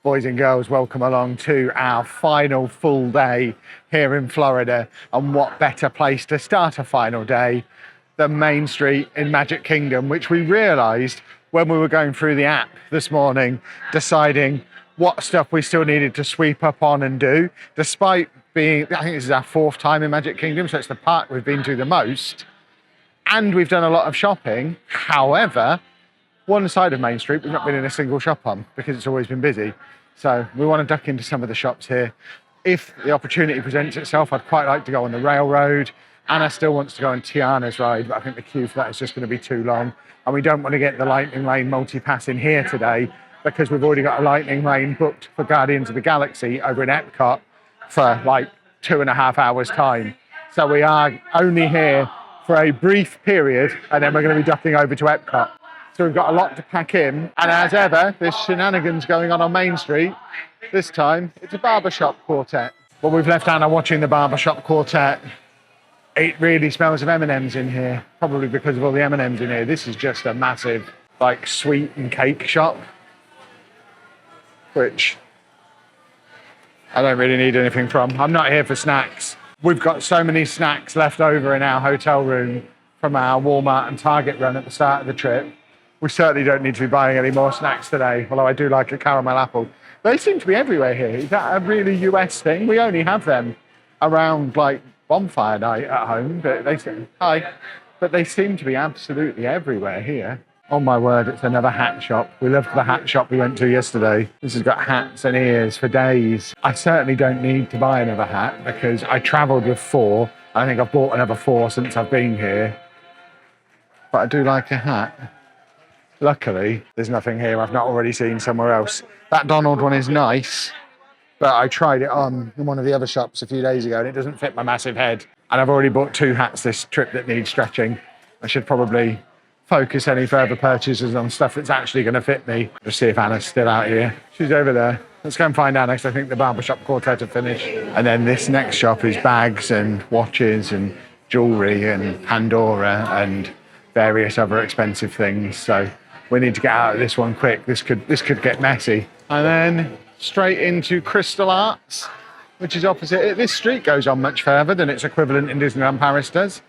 Boys and girls, welcome along to our final full day here in Florida. And what better place to start a final day than Main Street in Magic Kingdom, which we realized when we were going through the app this morning, deciding what stuff we still needed to sweep up on and do, despite being, I think this is our 4th time in Magic Kingdom, so it's the park we've been to the most. And we've done a lot of shopping. However, one side of Main Street we've not been in a single shop on because it's always been busy. So we want to duck into some of the shops here. If the opportunity presents itself, I'd quite like to go on the railroad. Anna still wants to go on Tiana's ride, but I think the queue for that is just going to be too long. And we don't want to get the Lightning Lane multi-pass in here today because we've already got a Lightning Lane booked for Guardians of the Galaxy over in EPCOT for like 2.5 hours time. So we are only here for a brief period and then we're going to be ducking over to EPCOT. So we've got a lot to pack in, and as ever, there's shenanigans going on Main Street. This time, it's a barbershop quartet. Well, we've left Anna watching the barbershop quartet. It really smells of M&Ms in here, probably because of all the M&Ms in here. This is just a massive, like, sweet and cake shop, which I don't really need anything from. I'm not here for snacks. We've got so many snacks left over in our hotel room from our Walmart and Target run at the start of the trip. We certainly don't need to be buying any more snacks today, although I do like a caramel apple. They seem to be everywhere here. Is that a really US thing? We only have them around like bonfire night at home, but they seem to be absolutely everywhere here. Oh my word, it's another hat shop. We loved the hat shop we went to yesterday. This has got hats and ears for days. I certainly don't need to buy another hat because I traveled with 4. I think I've bought another 4 since I've been here. But I do like a hat. Luckily, there's nothing here I've not already seen somewhere else. That Donald one is nice, but I tried it on in one of the other shops a few days ago and it doesn't fit my massive head. And I've already bought 2 hats this trip that need stretching. I should probably focus any further purchases on stuff that's actually going to fit me. Just see if Anna's still out here. She's over there. Let's go and find Anna because I think the barbershop quartet have finished. And then this next shop is bags and watches and jewellery and Pandora and various other expensive things. So we need to get out of this one quick. This could get messy. And then straight into Crystal Arts, which is opposite it. This street goes on much further than its equivalent in Disneyland Paris does.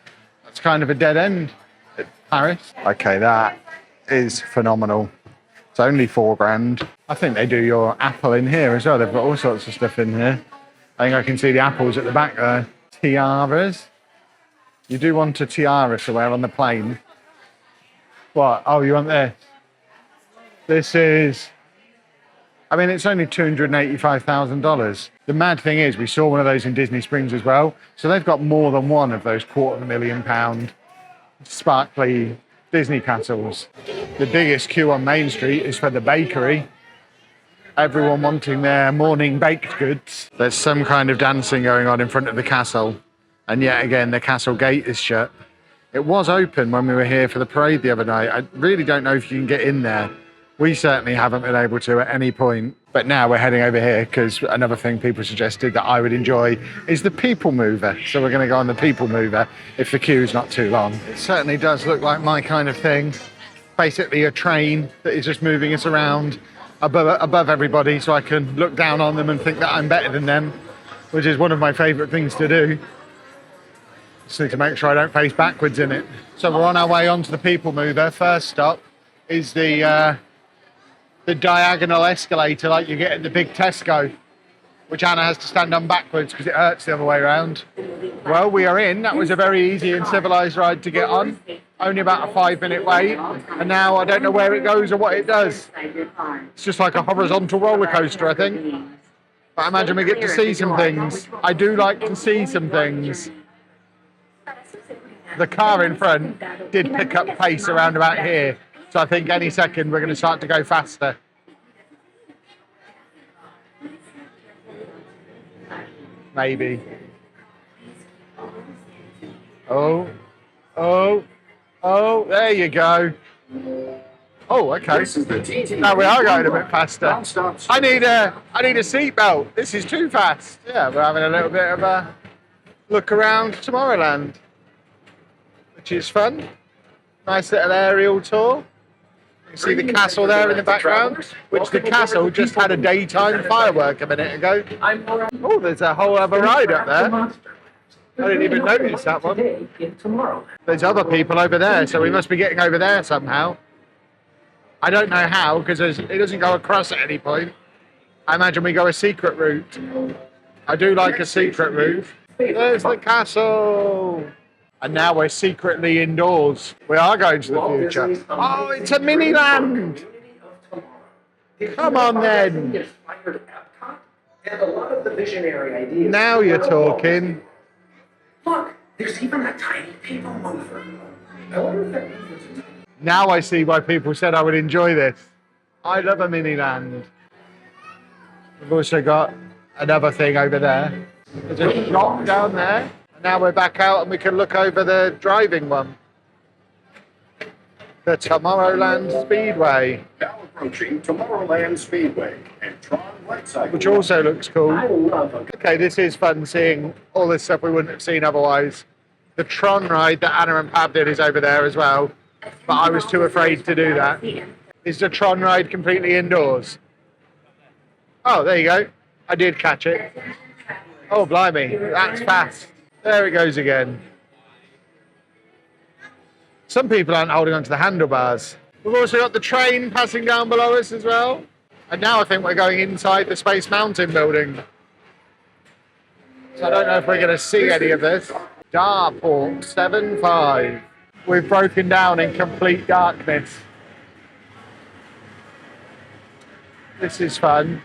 That's kind of a dead end at Paris. Okay, that is phenomenal. It's only $4,000. I think they do your Apple in here as well. They've got all sorts of stuff in here. I think I can see the apples at the back there. Tiaras. You do want a tiara to wear on the plane. What? Oh, you want this? This is, I mean, it's only $285,000. The mad thing is, we saw one of those in Disney Springs as well. So they've got more than one of those £250,000 sparkly Disney castles. The biggest queue on Main Street is for the bakery. Everyone wanting their morning baked goods. There's some kind of dancing going on in front of the castle. And yet again, the castle gate is shut. It was open when we were here for the parade the other night. I really don't know if you can get in there. We certainly haven't been able to at any point. But now we're heading over here because another thing people suggested that I would enjoy is the People Mover. So we're going to go on the People Mover if the queue's not too long. It certainly does look like my kind of thing. Basically a train that is just moving us around above everybody so I can look down on them and think that I'm better than them, which is one of my favourite things to do. Just need to make sure I don't face backwards in it. So we're on our way onto the People Mover. First stop is the diagonal escalator like you get at the big Tesco, which Anna has to stand on backwards because it hurts the other way around. Well, we are in. That was a very easy and civilised ride to get on. Only about a 5-minute wait. And now I don't know where it goes or what it does. It's just like a horizontal roller coaster, I think. But I imagine we get to see some things. I do like to see some things. The car in front did pick up pace around about here. So I think any second we're going to start to go faster. Maybe. Oh, there you go. Oh, okay. Now we are going a bit faster. I need a seatbelt. This is too fast. Yeah, we're having a little bit of a look around Tomorrowland, which is fun. Nice little aerial tour. You see the castle there in the background, which the castle just had a daytime firework a minute ago. Oh, there's a whole other ride up there. I didn't even notice that one. There's other people over there, so we must be getting over there somehow. I don't know how, because it doesn't go across at any point. I imagine we go a secret route. I do like a secret route. There's the castle. And now we're secretly indoors. We are going to the future. Oh, it's a mini land. Come on then. Now you're talking. Look, there's even a tiny people mover. Now I see why people said I would enjoy this. I love a mini land. We've also got another thing over there. There's a shop down there. Now we're back out and we can look over the driving one. The Tomorrowland Speedway. Now approaching Tomorrowland Speedway and Tron Light Cycle. Which also looks cool. Okay, this is fun seeing all this stuff we wouldn't have seen otherwise. The Tron ride that Anna and Pab did is over there as well. But I was too afraid to do that. Is the Tron ride completely indoors? Oh, there you go. I did catch it. Oh, blimey. That's fast. There it goes again. Some people aren't holding onto the handlebars. We've also got the train passing down below us as well. And now I think we're going inside the Space Mountain building. So I don't know if we're going to see any of this. Darport 7.5. We've broken down in complete darkness. This is fun.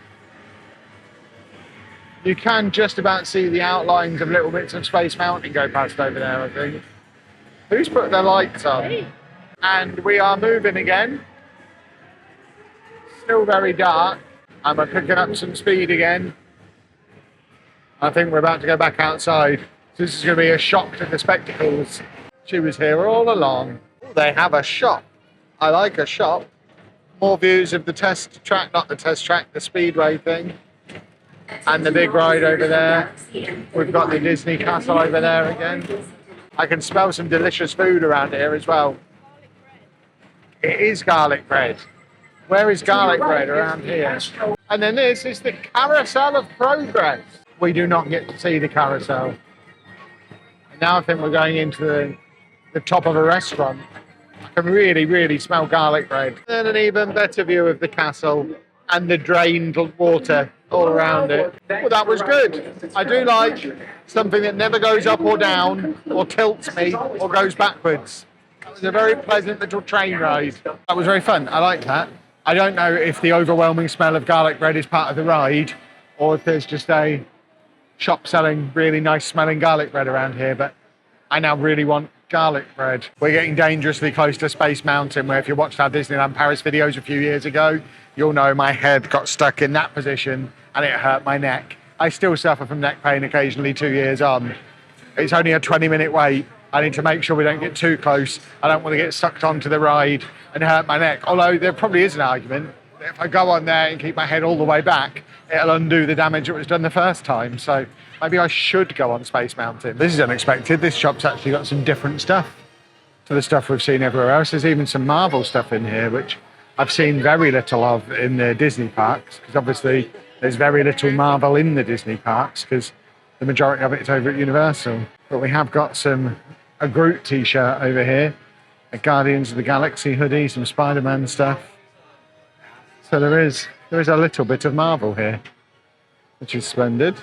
You can just about see the outlines of little bits of Space Mountain go past over there, I think. Who's put their lights on? And we are moving again. Still very dark. And we're picking up some speed again. I think we're about to go back outside. So this is going to be a shock to the spectacles. She was here all along. Oh, they have a shop. I like a shop. More views of the test track, not the test track, the speedway thing. And the big ride over there. We've got the Disney castle over there again. I can smell some delicious food around here as well. It is garlic bread. Where is garlic bread around here? And then this is the Carousel of Progress. We do not get to see the carousel. And now I think we're going into the top of a restaurant. I can really, really smell garlic bread. And an even better view of the castle and the drained water all around it. Well, that was good. I do like something that never goes up or down or tilts me or goes backwards. It was a very pleasant little train ride. That was very fun. I like that. I don't know if the overwhelming smell of garlic bread is part of the ride or if there's just a shop selling really nice smelling garlic bread around here, but I now really want garlic bread. We're getting dangerously close to Space Mountain, where if you watched our Disneyland Paris videos a few years ago, you'll know my head got stuck in that position and it hurt my neck. I still suffer from neck pain occasionally 2 years on. It's only a 20-minute wait. I need to make sure we don't get too close. I don't want to get sucked onto the ride and hurt my neck. Although there probably is an argument that if I go on there and keep my head all the way back, it'll undo the damage that was done the first time. So maybe I should go on Space Mountain. This is unexpected. This shop's actually got some different stuff to the stuff we've seen everywhere else. There's even some Marvel stuff in here, which I've seen very little of in the Disney parks, because obviously there's very little Marvel in the Disney parks, because the majority of it is over at Universal. But we have got a Groot t-shirt over here, a Guardians of the Galaxy hoodie, some Spider-Man stuff. So there is a little bit of Marvel here, which is splendid.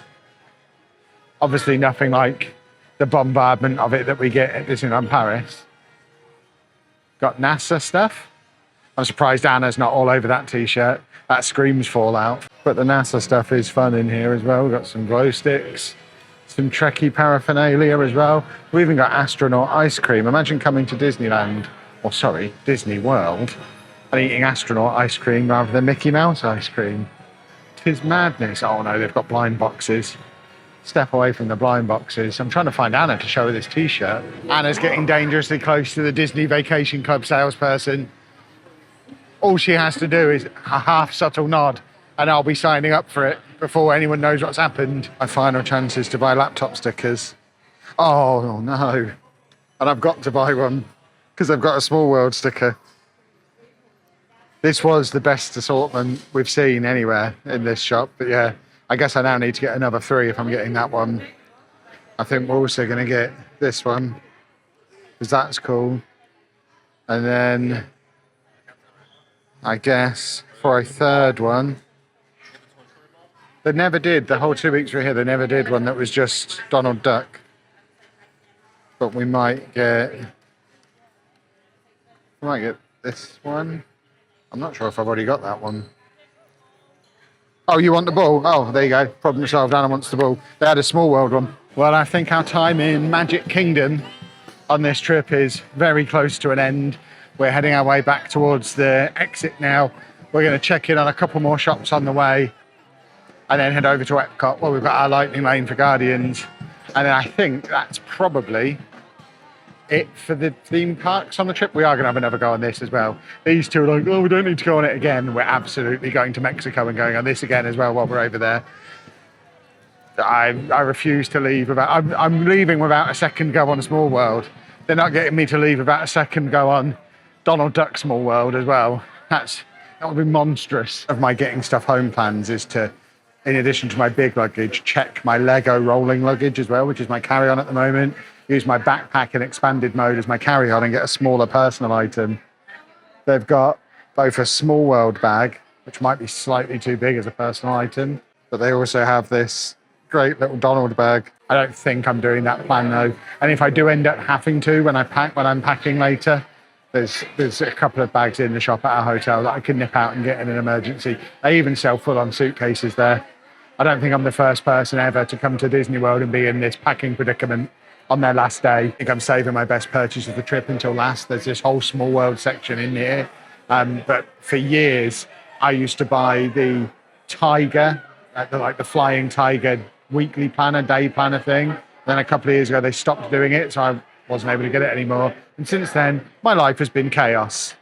Obviously nothing like the bombardment of it that we get at Disneyland Paris. Got NASA stuff. I'm surprised Anna's not all over that t-shirt. That screams Fallout. But the NASA stuff is fun in here as well. We've got some glow sticks, some Trekkie paraphernalia as well. We've even got astronaut ice cream. Imagine coming to Disneyland, or sorry, Disney World, and eating astronaut ice cream rather than Mickey Mouse ice cream. 'Tis madness. Oh no, they've got blind boxes. Step away from the blind boxes. I'm trying to find Anna to show her this t-shirt. Anna's getting dangerously close to the Disney Vacation Club salesperson. All she has to do is a half subtle nod and I'll be signing up for it before anyone knows what's happened. My final chance is to buy laptop stickers. Oh no. And I've got to buy one because I've got a Small World sticker. This was the best assortment we've seen anywhere in this shop. But yeah, I guess I now need to get another 3 if I'm getting that one. I think we're also going to get this one, because that's cool. And then I guess for a third one, they never did, the whole 2 weeks we were here, they never did one that was just Donald Duck. But we might get this one. I'm not sure if I've already got that one. Oh, you want the ball? Oh, there you go. Problem solved. Anna wants the ball. They had a Small World one. Well, I think our time in Magic Kingdom on this trip is very close to an end. We're heading our way back towards the exit now. We're going to check in on a couple more shops on the way and then head over to EPCOT where we've got our Lightning Lane for Guardians. And then I think that's probably it for the theme parks on the trip. We are going to have another go on this as well. These two are like, oh, we don't need to go on it again. We're absolutely going to Mexico and going on this again as well while we're over there. I refuse to leave I'm leaving without a second go on Small World. They're not getting me to leave without a second go on Donald Duck Small World as well. That would be monstrous. Of my getting stuff home plans is to, in addition to my big luggage, check my Lego rolling luggage as well, which is my carry-on at the moment. Use my backpack in expanded mode as my carry-on and get a smaller personal item. They've got both a Small World bag, which might be slightly too big as a personal item, but they also have this great little Donald bag. I don't think I'm doing that plan though. And if I do end up having to when I'm packing later, there's a couple of bags in the shop at our hotel that I can nip out and get in an emergency. They even sell full-on suitcases there. I don't think I'm the first person ever to come to Disney World and be in this packing predicament on their last day. I think I'm saving my best purchase of the trip until last. There's this whole Small World section in here. But for years, I used to buy the Tiger, the Flying Tiger weekly planner, day planner thing. Then a couple of years ago, they stopped doing it, so I wasn't able to get it anymore. And since then, my life has been chaos.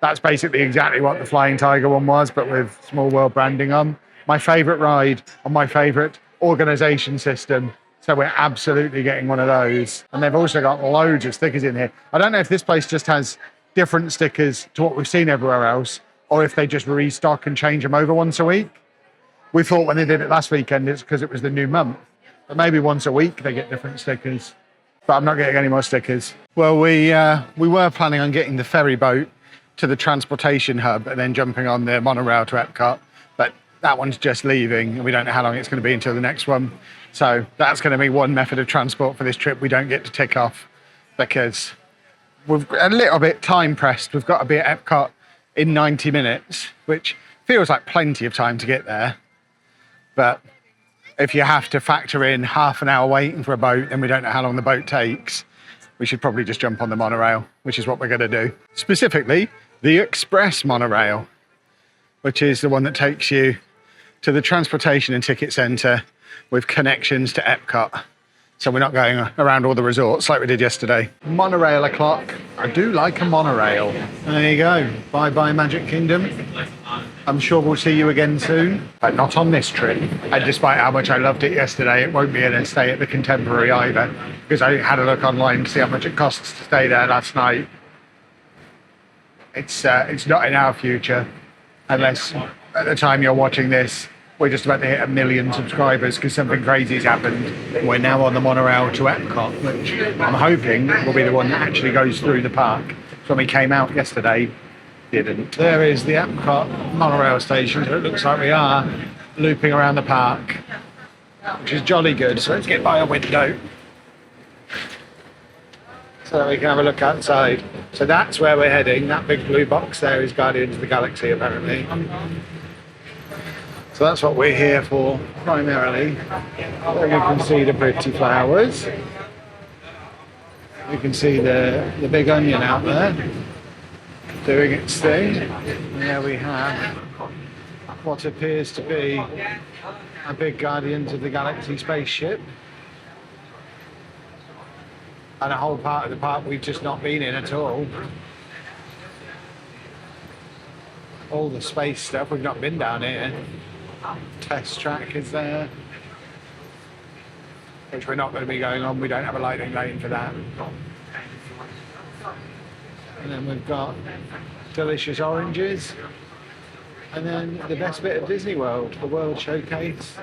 That's basically exactly what the Flying Tiger one was, but with Small World branding on. My favourite ride on my favourite organisation system. So we're absolutely getting one of those. And they've also got loads of stickers in here. I don't know if this place just has different stickers to what we've seen everywhere else, or if they just restock and change them over once a week. We thought when they did it last weekend, it's because it was the new month. But maybe once a week they get different stickers. But I'm not getting any more stickers. Well, we were planning on getting the ferry boat to the transportation hub and then jumping on the monorail to EPCOT. But that one's just leaving and we don't know how long it's going to be until the next one. So that's going to be one method of transport for this trip we don't get to tick off because we're a little bit time pressed. We've got to be at EPCOT in 90 minutes, which feels like plenty of time to get there. But if you have to factor in half an hour waiting for a boat and we don't know how long the boat takes, we should probably just jump on the monorail, which is what we're going to do. Specifically, the express monorail, which is the one that takes you to the transportation and ticket centre with connections to EPCOT. So we're not going around all the resorts like we did yesterday. Monorail o'clock. I do like a monorail. There you go. Bye-bye Magic Kingdom. I'm sure we'll see you again soon, but not on this trip. And despite how much I loved it yesterday, it won't be a stay at the Contemporary either, because I had a look online to see how much it costs to stay there last night. It's not in our future, unless at the time you're watching this, we're just about to hit 1 million subscribers because something crazy's happened. We're now on the monorail to EPCOT, which I'm hoping will be the one that actually goes through the park. So when we came out yesterday, didn't. There is the EPCOT monorail station, so it looks like we are looping around the park, which is jolly good. So let's get by a window so that we can have a look outside. So that's where we're heading. That big blue box there is Guardians of the Galaxy, apparently. So that's what we're here for, primarily. There you can see the pretty flowers. You can see the big onion out there doing its thing. And there we have what appears to be a big Guardians of the Galaxy spaceship. And a whole part of the park we've just not been in at all. All the space stuff, we've not been down here. Test track is there, which we're not going to be going on. We don't have a lightning lane for that. And then we've got delicious oranges. And then the best bit of Disney World, the World Showcase.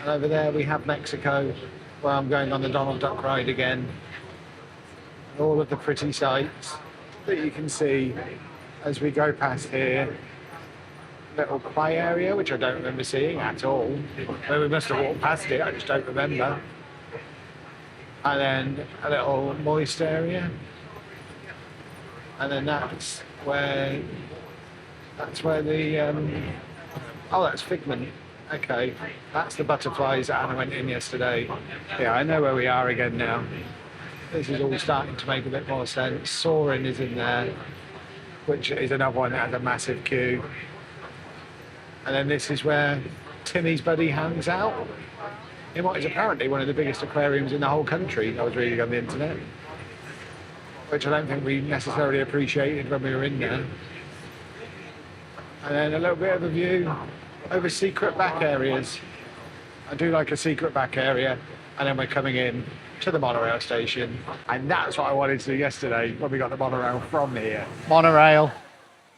And over there we have Mexico, where I'm going on the Donald Duck ride again. And all of the pretty sights that you can see as we go past here. Little play area, which I don't remember seeing at all. Well, we must have walked past it, I just don't remember. And then a little moist area. And then that's where the oh, that's Figment. Okay, that's the butterflies that Anna went in yesterday. Yeah, I know where we are again now. This is all starting to make a bit more sense. Soarin' is in there, which is another one that has a massive queue. And then this is where Timmy's buddy hangs out in what is apparently one of the biggest aquariums in the whole country. I was reading on the internet, which I don't think we necessarily appreciated when we were in there. And then a little bit of a view over secret back areas. I do like a secret back area. And then we're coming in to the monorail station. And that's what I wanted to do yesterday when we got the monorail from here. Monorail.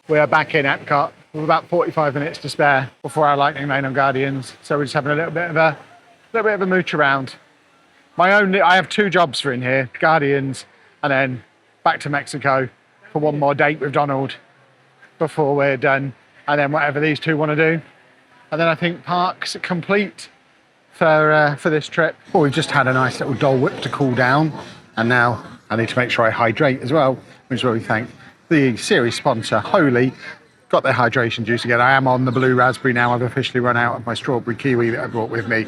We are back in EPCOT with about 45 minutes to spare before our Lightning Lane on Guardians. So we're just having a little bit of a mooch around. I have 2 jobs for in here, Guardians, and then back to Mexico for one more date with Donald before we're done. And then whatever these 2 want to do. And then I think parks are complete for this trip. Well, we've just had a nice little Dole Whip to cool down. And now I need to make sure I hydrate as well, which is where we thank the series sponsor, Holy. Got their hydration juice again. I am on the blue raspberry now. I've officially run out of my strawberry kiwi that I brought with me.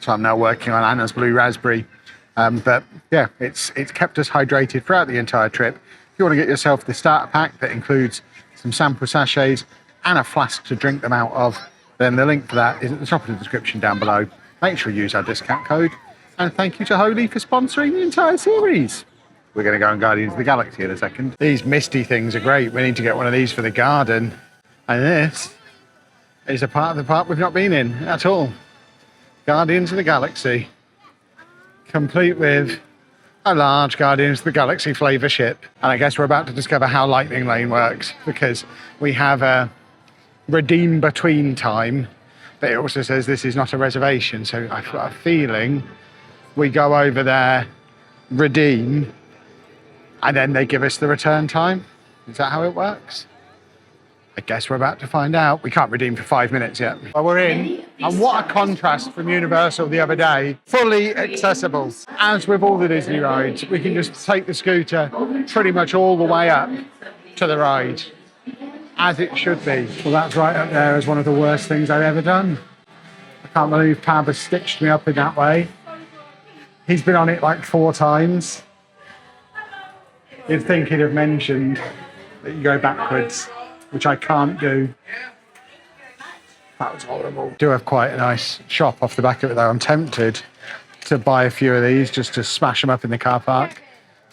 So I'm now working on Anna's blue raspberry. But yeah, it's kept us hydrated throughout the entire trip. If you want to get yourself the starter pack that includes some sample sachets and a flask to drink them out of, then the link for that is at the top of the description down below. Make sure you use our discount code. And thank you to Holy for sponsoring the entire series. We're going to go on Guardians of the Galaxy in a second. These misty things are great. We need to get one of these for the garden. And this is a part of the park we've not been in at all. Guardians of the Galaxy. Complete with a large Guardians of the Galaxy flavour ship. And I guess we're about to discover how Lightning Lane works, because we have a redeem between time, but it also says this is not a reservation. So I've got a feeling we go over there, redeem, and then they give us the return time. Is that how it works? I guess we're about to find out. We can't redeem for 5 minutes yet. Well, we're in, and what a contrast from Universal the other day. Fully accessible. As with all the Disney rides, we can just take the scooter pretty much all the way up to the ride, as it should be. Well, that's right up there as one of the worst things I've ever done. I can't believe Pab has stitched me up in that way. He's been on it like 4 times. You'd think he'd have mentioned that you go backwards, which I can't do. That was horrible. Do have quite a nice shop off the back of it though. I'm tempted to buy a few of these just to smash them up in the car park,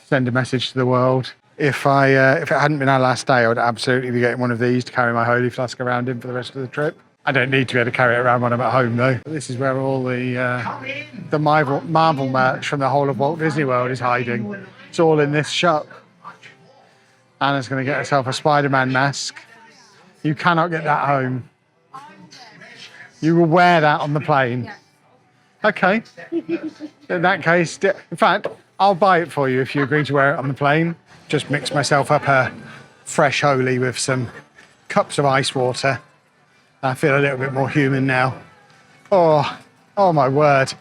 send a message to the world. If it hadn't been our last day, I would absolutely be getting one of these to carry my Holy Flask around in for the rest of the trip. I don't need to be able to carry it around when I'm at home though. This is where all the Marvel merch from the whole of Walt Disney World is hiding. It's all in this shop. Anna's going to get herself a Spider-Man mask. You cannot get that home. You will wear that on the plane. Okay. In that case, in fact, I'll buy it for you if you agree to wear it on the plane. Just mix myself up a fresh Holy with some cups of ice water. I feel a little bit more human now. Oh my word.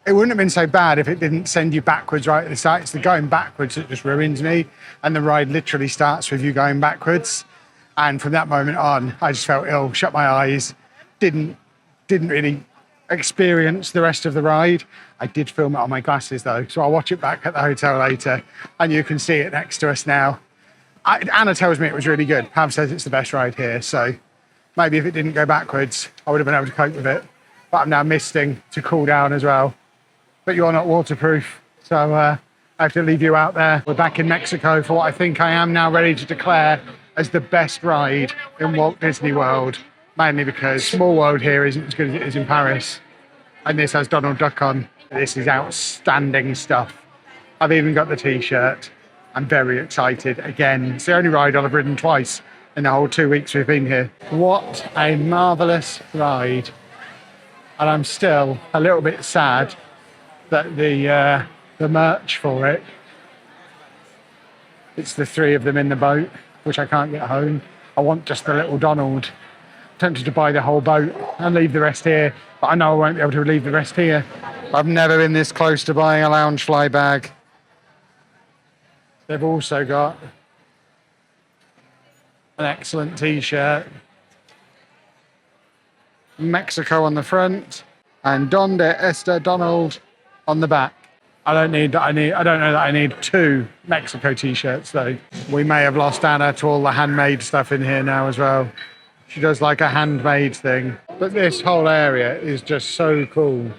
It wouldn't have been so bad if it didn't send you backwards right at the start. It's the going backwards that just ruins me. And the ride literally starts with you going backwards. And from that moment on, I just felt ill, shut my eyes, didn't really experience the rest of the ride. I did film it on my glasses though, so I'll watch it back at the hotel later and you can see it next to us now. Anna tells me it was really good. Pav says it's the best ride here, so maybe if it didn't go backwards, I would have been able to cope with it. But I'm now misting to cool down as well. But you're not waterproof, so I have to leave you out there. We're back in Mexico for what I think I am now ready to declare as the best ride in Walt Disney World, mainly because Small World here isn't as good as it is in Paris. And this has Donald Duck on. This is outstanding stuff. I've even got the t-shirt. I'm very excited. Again, it's the only ride I've ridden twice in the whole 2 weeks we've been here. What a marvellous ride. And I'm still a little bit sad that the merch for it, it's the three of them in the boat, which I can't get home. I want just the little Donald. I'm tempted to buy the whole boat and leave the rest here, but I know I won't be able to leave the rest here. I've never been this close to buying a Loungefly bag. They've also got an excellent t-shirt. Mexico on the front and Donde Esta Donald on the back. I don't know that I need 2 Mexico t-shirts though. We may have lost Anna to all the handmade stuff in here now as well. She does like a handmade thing. But this whole area is just so cool.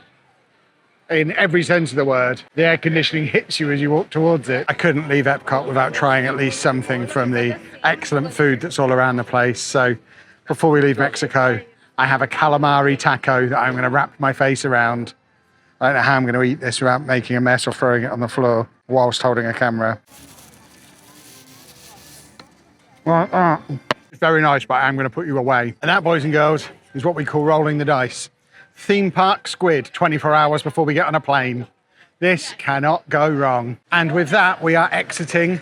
In every sense of the word. The air conditioning hits you as you walk towards it. I couldn't leave Epcot without trying at least something from the excellent food that's all around the place. So before we leave Mexico, I have a calamari taco that I'm going to wrap my face around. I don't know how I'm going to eat this without making a mess or throwing it on the floor whilst holding a camera. It's very nice, but I'm going to put you away. And that, boys and girls, is what we call rolling the dice. Theme park squid, 24 hours before we get on a plane. This cannot go wrong. And with that, we are exiting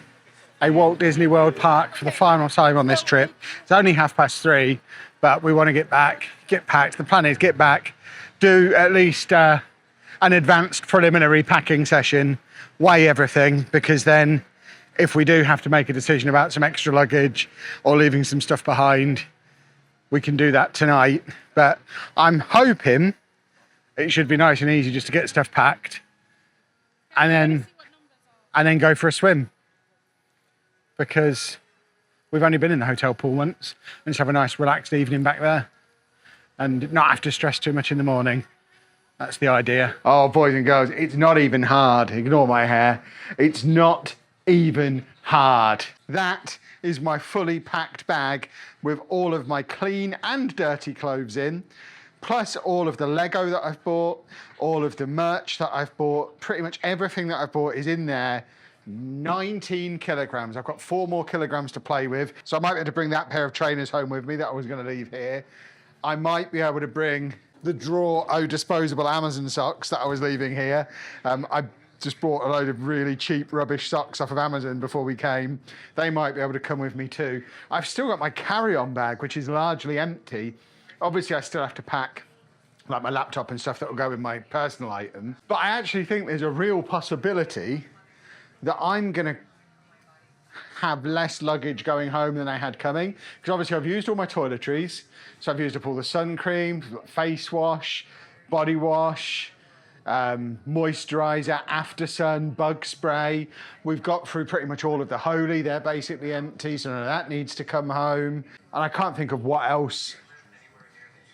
a Walt Disney World park for the final time on this trip. It's only 3:30, but we want to get back, get packed. The plan is get back, do at least an advanced preliminary packing session, weigh everything, because then if we do have to make a decision about some extra luggage or leaving some stuff behind, we can do that tonight. But I'm hoping it should be nice and easy just to get stuff packed and then go for a swim, because we've only been in the hotel pool once, and just have a nice relaxed evening back there and not have to stress too much in the morning. That's the idea. Oh, boys and girls, it's not even hard. Ignore my hair. It's not even hard. That is my fully packed bag with all of my clean and dirty clothes in, plus all of the Lego that I've bought, all of the merch that I've bought, pretty much everything that I've bought is in there. 19 kilograms. I've got 4 more kilograms to play with, so I might be able to bring that pair of trainers home with me that I was going to leave here. I might be able to bring the disposable Amazon socks that I was leaving here. I just bought a load of really cheap rubbish socks off of Amazon before we came. They might be able to come with me too. I've still got my carry-on bag, which is largely empty. Obviously, I still have to pack like my laptop and stuff that will go with my personal items. But I actually think there's a real possibility that I'm gonna have less luggage going home than I had coming. Because obviously I've used all my toiletries. So I've used up all the sun cream, face wash, body wash, moisturizer, after sun, bug spray. We've got through pretty much all of the Holy. They're basically empty, so none of that needs to come home. And I can't think of what else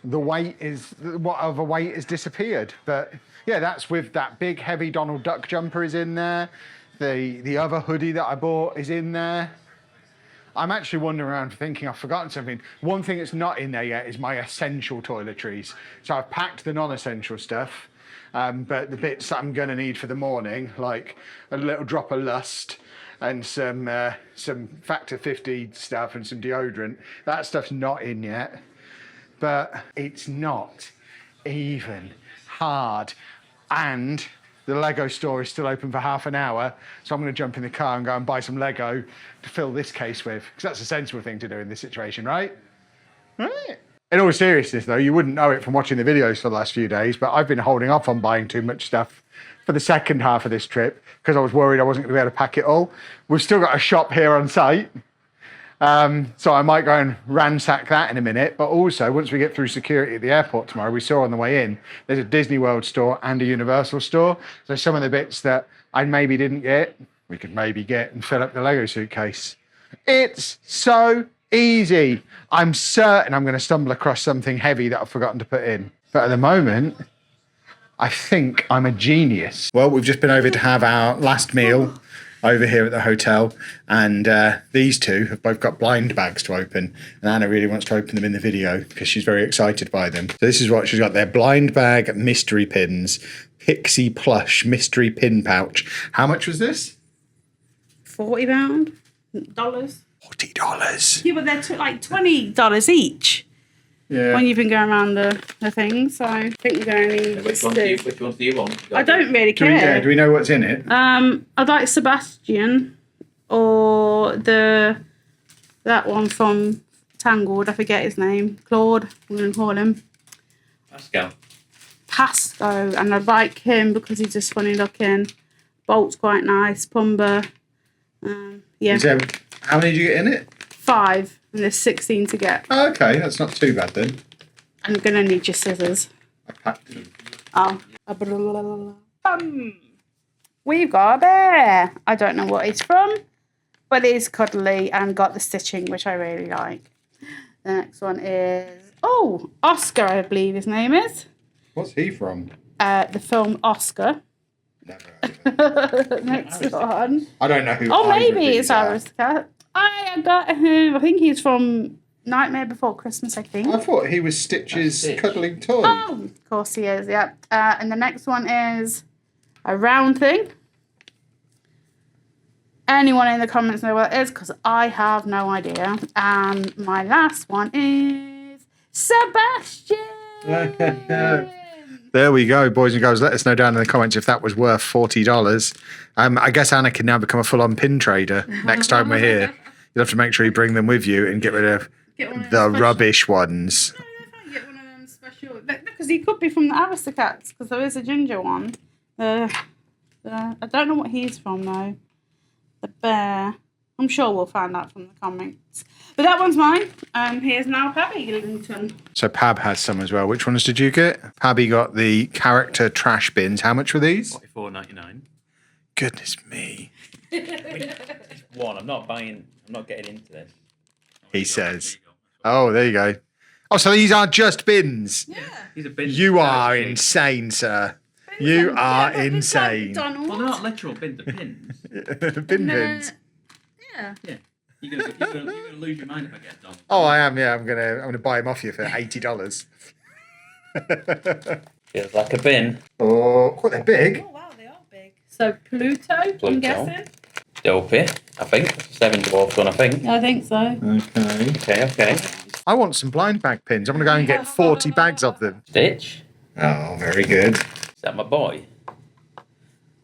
what other weight has disappeared. But yeah, that's with that big heavy Donald Duck jumper is in there. The other hoodie that I bought is in there. I'm actually wandering around thinking I've forgotten something. One thing that's not in there yet is my essential toiletries. So I've packed the non-essential stuff, but the bits that I'm gonna need for the morning, like a little drop of Lust and some Factor 50 stuff and some deodorant, that stuff's not in yet. But it's not even hard. And the Lego store is still open for half an hour, so I'm going to jump in the car and go and buy some Lego to fill this case with, because that's a sensible thing to do in this situation, right? Right. In all seriousness, though, you wouldn't know it from watching the videos for the last few days, but I've been holding off on buying too much stuff for the second half of this trip because I was worried I wasn't going to be able to pack it all. We've still got a shop here on site, so I might go and ransack that in a minute. But also, once we get through security at the airport tomorrow, we saw on the way in, there's a Disney World store and a Universal store. So some of the bits that I maybe didn't get, we could maybe get and fill up the Lego suitcase. It's so easy. I'm certain I'm going to stumble across something heavy that I've forgotten to put in. But at the moment, I think I'm a genius. Well, we've just been over to have our last meal over here at the hotel, and these two have both got blind bags to open, and Anna really wants to open them in the video because she's very excited by them. So this is what she's got there: blind bag mystery pins, Pixie plush mystery pin pouch. How much was this? £40. $40. Yeah, but they're like $20 each. Yeah. When you've been going around the thing, so I think we're going to need Which ones do you want? I don't really care. Do we know what's in it? I'd like Sebastian or that one from Tangled. I forget his name. Claude. I'm going to call him Pasco, and I like him because he's just funny looking. Bolt's quite nice. Pumba. Yeah. So, how many did you get in it? 5, and there's 16 to get. Oh, okay, that's not too bad then. I'm gonna need your scissors. I packed them. Oh. We've got a bear. I don't know what he's from, but he's cuddly and got the stitching, which I really like. The next one is Oscar, I believe his name is. What's he from? The film Oscar. Never heard of it. Next one. I don't know who. Oh, either of maybe these it's are. Aristocrat. I got him. I think he's from Nightmare Before Christmas, I think. I thought he was Stitch's cuddling toy. Oh, of course he is, yeah. And the next one is a round thing. Anyone in the comments know what it is? Because I have no idea. And my last one is Sebastian. There we go, boys and girls. Let us know down in the comments if that was worth $40. I guess Anna can now become a full-on pin trader next time we're here. You'll have to make sure you bring them with you and get rid of the rubbish ones. Get one of them special. Because he could be from the Aristocats, because there is a ginger one. I don't know what he's from, though. The bear. I'm sure we'll find out from the comments. But that one's mine. Here's now Pabby Gillington. So Pab has some as well. Which ones did you get? Pabby got the character trash bins. How much were these? $44.99. Goodness me. It's one. I'm not getting into this. He says. Oh, there you go. Oh, so these are just bins. Yeah. These are bins. You are insane, sir. You are insane. Well, they're not literal bins, they're pins. Bin bins. Yeah. Yeah. You're gonna lose your mind if I get done. Oh, I am. Yeah, I'm gonna buy them off you for $80. Feels like a bin. Oh, quite they're big. Oh, wow, they are big. So Pluto, I'm guessing? Dopey, I think. 7 dwarfs one, I think. I think so. Okay. I want some blind bag pins. I'm gonna go and get 40 bags of them. Stitch. Oh, very good. Is that my boy?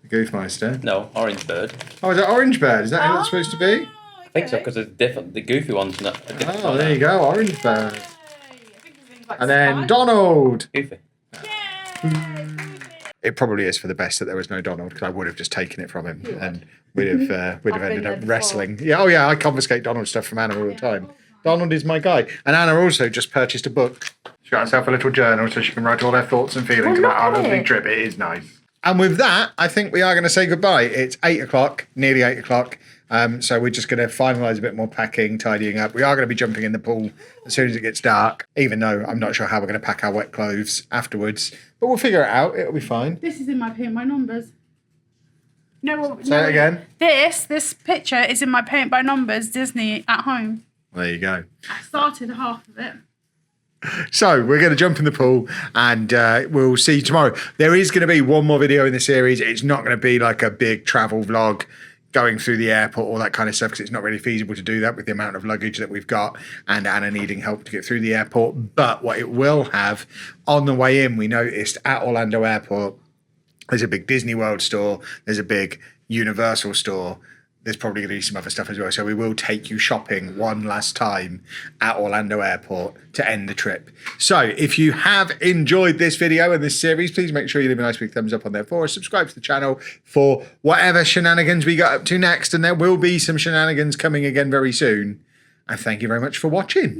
Goofmeister. No, Orange Bird. Oh, is that Orange Bird? Is that who it's supposed to be? I think so, because it's different. The goofy one's not. Oh, there you go, Orange Bird. I think his name's like And then Spike. Donald. Goofy. It probably is for the best that there was no Donald, because I would have just taken it from him and we'd have I've ended been up there wrestling. Yeah, oh yeah, I confiscate Donald stuff from Anna all the time. Donald is my guy. And Anna also just purchased a book. She got herself a little journal so she can write all her thoughts and feelings about our lovely trip. It is nice. And with that, I think we are going to say goodbye. It's 8 o'clock, nearly 8 o'clock. So we're just going to finalise a bit more packing, tidying up. We are going to be jumping in the pool as soon as it gets dark, even though I'm not sure how we're going to pack our wet clothes afterwards. But we'll figure it out. It'll be fine. This is in my paint by numbers. No, Say it again. This picture is in my paint by numbers Disney at home. There you go. I started half of it. So we're going to jump in the pool and we'll see you tomorrow. There is going to be one more video in the series. It's not going to be like a big travel vlog going through the airport, all that kind of stuff, because it's not really feasible to do that with the amount of luggage that we've got and Anna needing help to get through the airport. But what it will have, on the way in, we noticed at Orlando Airport, there's a big Disney World store, there's a big Universal store. There's probably going to be some other stuff as well. So we will take you shopping one last time at Orlando Airport to end the trip. So if you have enjoyed this video and this series, please make sure you leave a nice big thumbs up on there for us. Subscribe to the channel for whatever shenanigans we got up to next. And there will be some shenanigans coming again very soon. And thank you very much for watching.